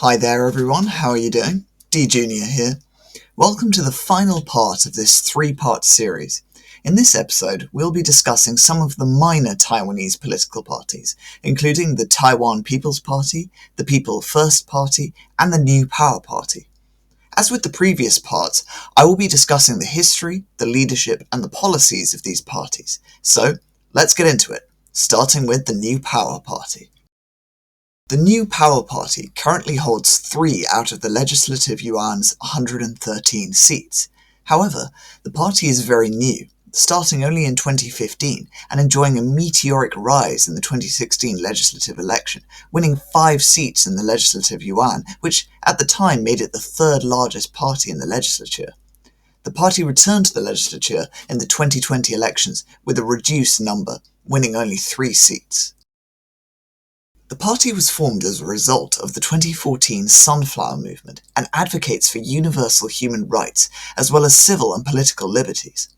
Hi there everyone, how are you doing? D Junior here. Welcome to the final part of this three-part series. In this episode, we'll be discussing some of the minor Taiwanese political parties, including the Taiwan People's Party, the People First Party, and the New Power Party. As with the previous parts, I will be discussing the history, the leadership, and the policies of these parties. So, let's get into it, starting with the New Power Party. The New Power Party currently holds 3 out of the Legislative Yuan's 113 seats. However, the party is very new, starting only in 2015 and enjoying a meteoric rise in the 2016 legislative election, winning 5 seats in the Legislative Yuan, which at the time made it the 3rd largest party in the legislature. The party returned to the legislature in the 2020 elections with a reduced number, winning only 3 seats. The party was formed as a result of the 2014 Sunflower Movement and advocates for universal human rights as well as civil and political liberties.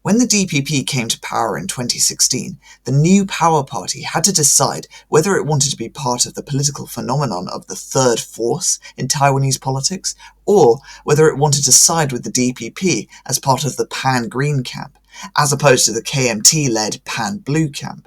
When the DPP came to power in 2016, the New Power Party had to decide whether it wanted to be part of the political phenomenon of the third force in Taiwanese politics, or whether it wanted to side with the DPP as part of the Pan-Green camp, as opposed to the KMT-led Pan-Blue camp.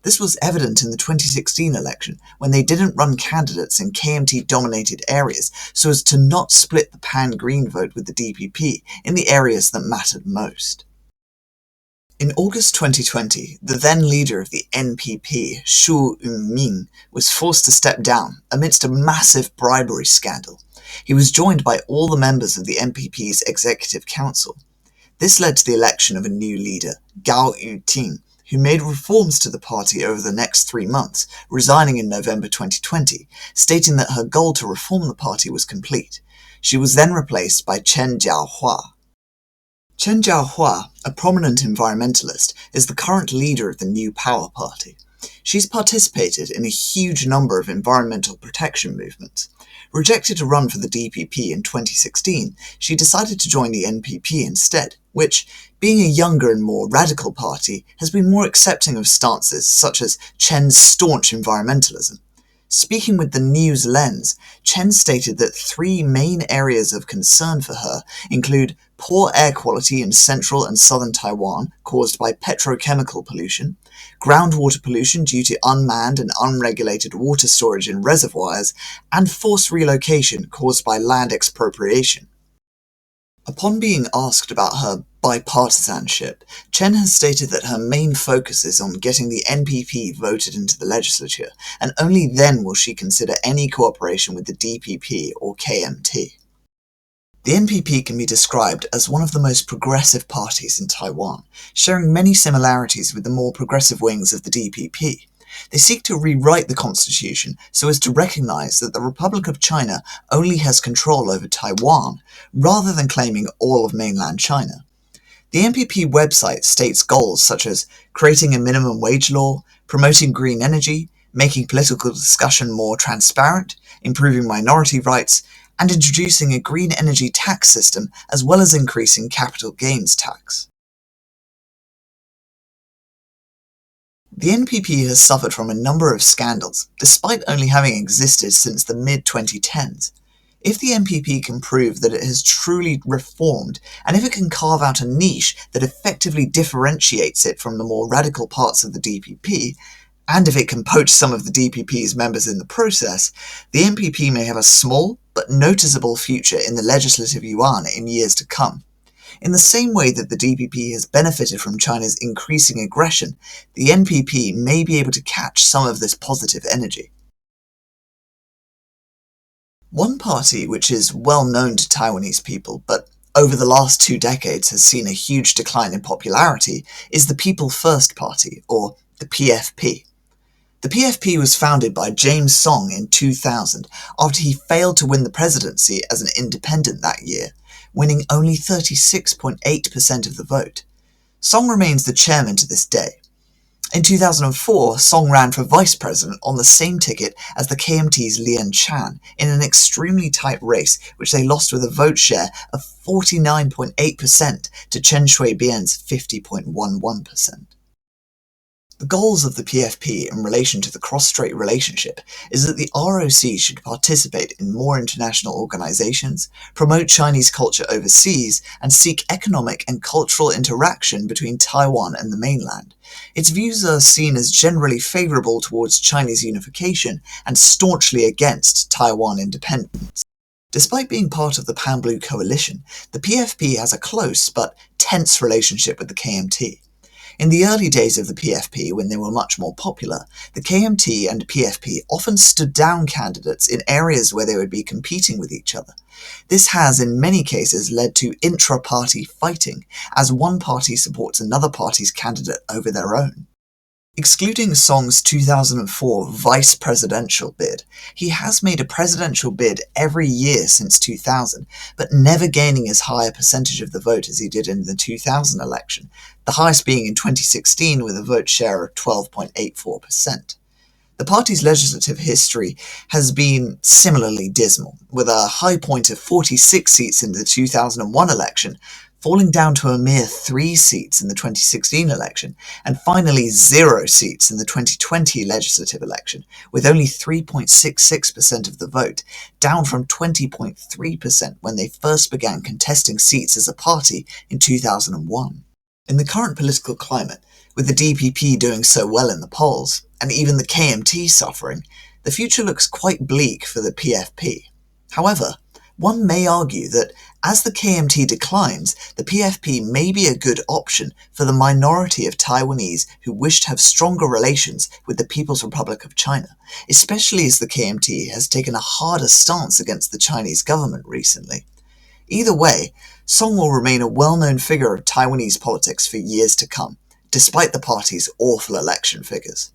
This was evident in the 2016 election, when they didn't run candidates in KMT-dominated areas so as to not split the Pan-Green vote with the DPP in the areas that mattered most. In August 2020, the then leader of the NPP, Shu Yunming, was forced to step down amidst a massive bribery scandal. He was joined by all the members of the NPP's Executive Council. This led to the election of a new leader, Gao Yuting, who made reforms to the party over the next 3 months, resigning in November 2020, stating that her goal to reform the party was complete. She was then replaced by Chen Jiahua. Chen Jiahua, a prominent environmentalist, is the current leader of the New Power Party. She's participated in a huge number of environmental protection movements. Rejected to run for the DPP in 2016, she decided to join the NPP instead, which, being a younger and more radical party, has been more accepting of stances such as Chen's staunch environmentalism. Speaking with the News Lens, Chen stated that 3 main areas of concern for her include poor air quality in central and southern Taiwan caused by petrochemical pollution, groundwater pollution due to unmanned and unregulated water storage in reservoirs, and forced relocation caused by land expropriation. Upon being asked about her bipartisanship, Chen has stated that her main focus is on getting the NPP voted into the legislature, and only then will she consider any cooperation with the DPP or KMT. The NPP can be described as one of the most progressive parties in Taiwan, sharing many similarities with the more progressive wings of the DPP. They seek to rewrite the constitution so as to recognize that the Republic of China only has control over Taiwan, rather than claiming all of mainland China. The NPP website states goals such as creating a minimum wage law, promoting green energy, making political discussion more transparent, improving minority rights, and introducing a green energy tax system as well as increasing capital gains tax. The NPP has suffered from a number of scandals, despite only having existed since the mid-2010s. If the NPP can prove that it has truly reformed, and if it can carve out a niche that effectively differentiates it from the more radical parts of the DPP, and if it can poach some of the DPP's members in the process, the NPP may have a small but noticeable future in the Legislative Yuan in years to come. In the same way that the DPP has benefited from China's increasing aggression, the NPP may be able to catch some of this positive energy. One party which is well known to Taiwanese people, but over the last 2 decades has seen a huge decline in popularity, is the People First Party, or the PFP. The PFP was founded by James Song in 2000 after he failed to win the presidency as an independent that year, winning only 36.8% of the vote. Song remains the chairman to this day. In 2004, Song ran for vice president on the same ticket as the KMT's Lian Chan in an extremely tight race, which they lost with a vote share of 49.8% to Chen Shui-bian's 50.11%. The goals of the PFP in relation to the cross-strait relationship is that the ROC should participate in more international organizations, promote Chinese culture overseas, and seek economic and cultural interaction between Taiwan and the mainland. Its views are seen as generally favorable towards Chinese unification and staunchly against Taiwan independence. Despite being part of the Pan-Blue coalition, the PFP has a close but tense relationship with the KMT. In the early days of the PFP, when they were much more popular, the KMT and PFP often stood down candidates in areas where they would be competing with each other. This has, in many cases, led to intra-party fighting, as one party supports another party's candidate over their own. Excluding Song's 2004 vice presidential bid, he has made a presidential bid every year since 2000, but never gaining as high a percentage of the vote as he did in the 2000 election, the highest being in 2016 with a vote share of 12.84%. The party's legislative history has been similarly dismal, with a high point of 46 seats in the 2001 election, falling down to a mere 3 seats in the 2016 election, and finally 0 seats in the 2020 legislative election, with only 3.66% of the vote, down from 20.3% when they first began contesting seats as a party in 2001. In the current political climate, with the DPP doing so well in the polls, and even the KMT suffering, the future looks quite bleak for the PFP. However, one may argue that as the KMT declines, the PFP may be a good option for the minority of Taiwanese who wish to have stronger relations with the People's Republic of China, especially as the KMT has taken a harder stance against the Chinese government recently. Either way, Song will remain a well-known figure of Taiwanese politics for years to come, despite the party's awful election figures.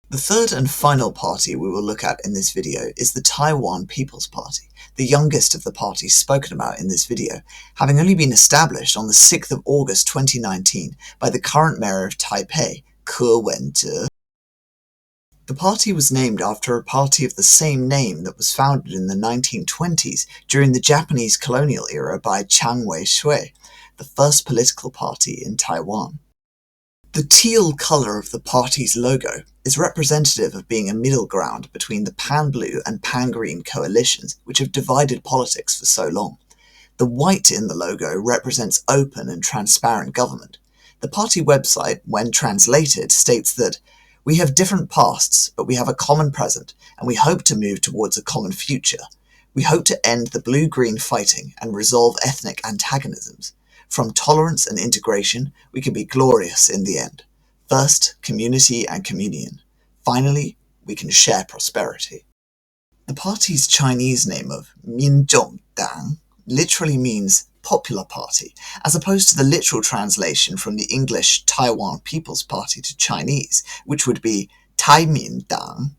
The third and final party we will look at in this video is the Taiwan People's Party, the youngest of the parties spoken about in this video, having only been established on the 6th of August 2019 by the current mayor of Taipei, Ke Wen-je. The party was named after a party of the same name that was founded in the 1920s during the Japanese colonial era by Chiang Wei-shui, the first political party in Taiwan. The teal colour of the party's logo is representative of being a middle ground between the pan-blue and pan-green coalitions which have divided politics for so long. The white in the logo represents open and transparent government. The party website, when translated, states that "We have different pasts, but we have a common present, and we hope to move towards a common future. We hope to end the blue-green fighting and resolve ethnic antagonisms. From tolerance and integration, we can be glorious in the end. First, community and communion. Finally, we can share prosperity." The party's Chinese name of Minzhongdang literally means Popular Party, as opposed to the literal translation from the English Taiwan People's Party to Chinese, which would be Taimindang.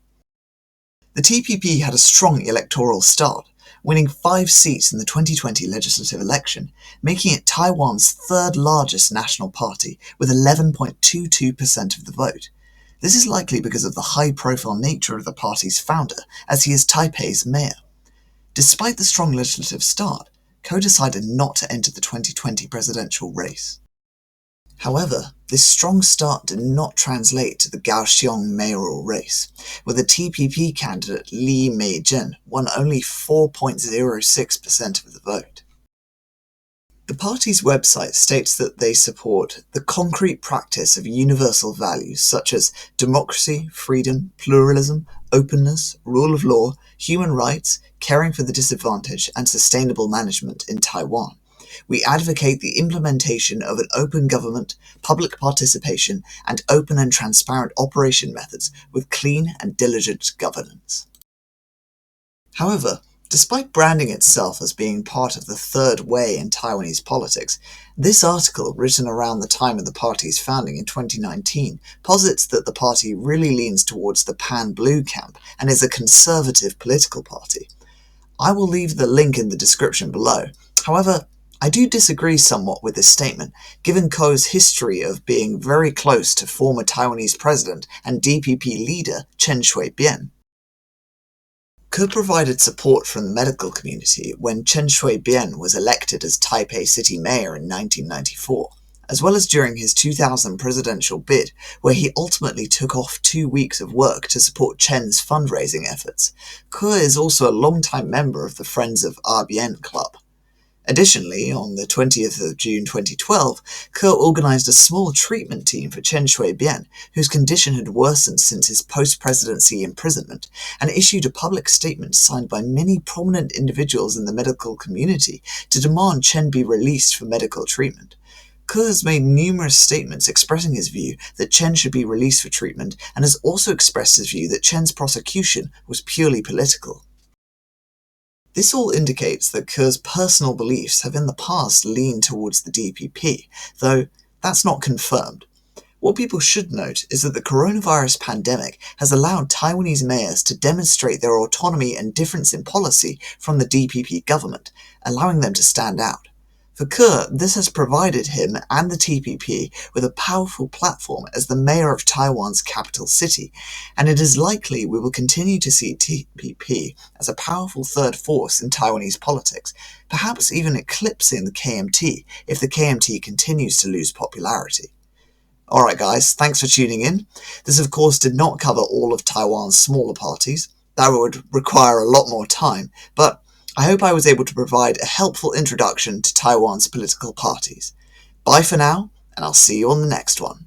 The TPP had a strong electoral start, winning 5 seats in the 2020 legislative election, making it Taiwan's third largest national party with 11.22% of the vote. This is likely because of the high-profile nature of the party's founder, as he is Taipei's mayor. Despite the strong legislative start, Ko decided not to enter the 2020 presidential race. However, this strong start did not translate to the Kaohsiung mayoral race, where the TPP candidate Li Meizhen won only 4.06% of the vote. The party's website states that they support the concrete practice of universal values such as democracy, freedom, pluralism, openness, rule of law, human rights, caring for the disadvantaged, and sustainable management in Taiwan. We advocate the implementation of an open government, public participation, and open and transparent operation methods with clean and diligent governance. However, despite branding itself as being part of the third way in Taiwanese politics, this article, written around the time of the party's founding in 2019, posits that the party really leans towards the pan-blue camp and is a conservative political party. I will leave the link in the description below. However, I do disagree somewhat with this statement, given Ko's history of being very close to former Taiwanese president and DPP leader Chen Shui-bian. Ko provided support from the medical community when Chen Shui-bian was elected as Taipei city mayor in 1994, as well as during his 2000 presidential bid, where he ultimately took off 2 weeks of work to support Chen's fundraising efforts. Ke is also a longtime member of the Friends of RBN Club. Additionally, on the 20th of June 2012, Ke organized a small treatment team for Chen Shui-bian, whose condition had worsened since his post-presidency imprisonment, and issued a public statement signed by many prominent individuals in the medical community to demand Chen be released for medical treatment. Ke has made numerous statements expressing his view that Chen should be released for treatment, and has also expressed his view that Chen's prosecution was purely political. This all indicates that Ke's personal beliefs have in the past leaned towards the DPP, though that's not confirmed. What people should note is that the coronavirus pandemic has allowed Taiwanese mayors to demonstrate their autonomy and difference in policy from the DPP government, allowing them to stand out. For Ke, this has provided him and the TPP with a powerful platform as the mayor of Taiwan's capital city, and it is likely we will continue to see TPP as a powerful third force in Taiwanese politics, perhaps even eclipsing the KMT if the KMT continues to lose popularity. Alright guys, thanks for tuning in. This of course did not cover all of Taiwan's smaller parties. That would require a lot more time, but I hope I was able to provide a helpful introduction to Taiwan's political parties. Bye for now, and I'll see you on the next one.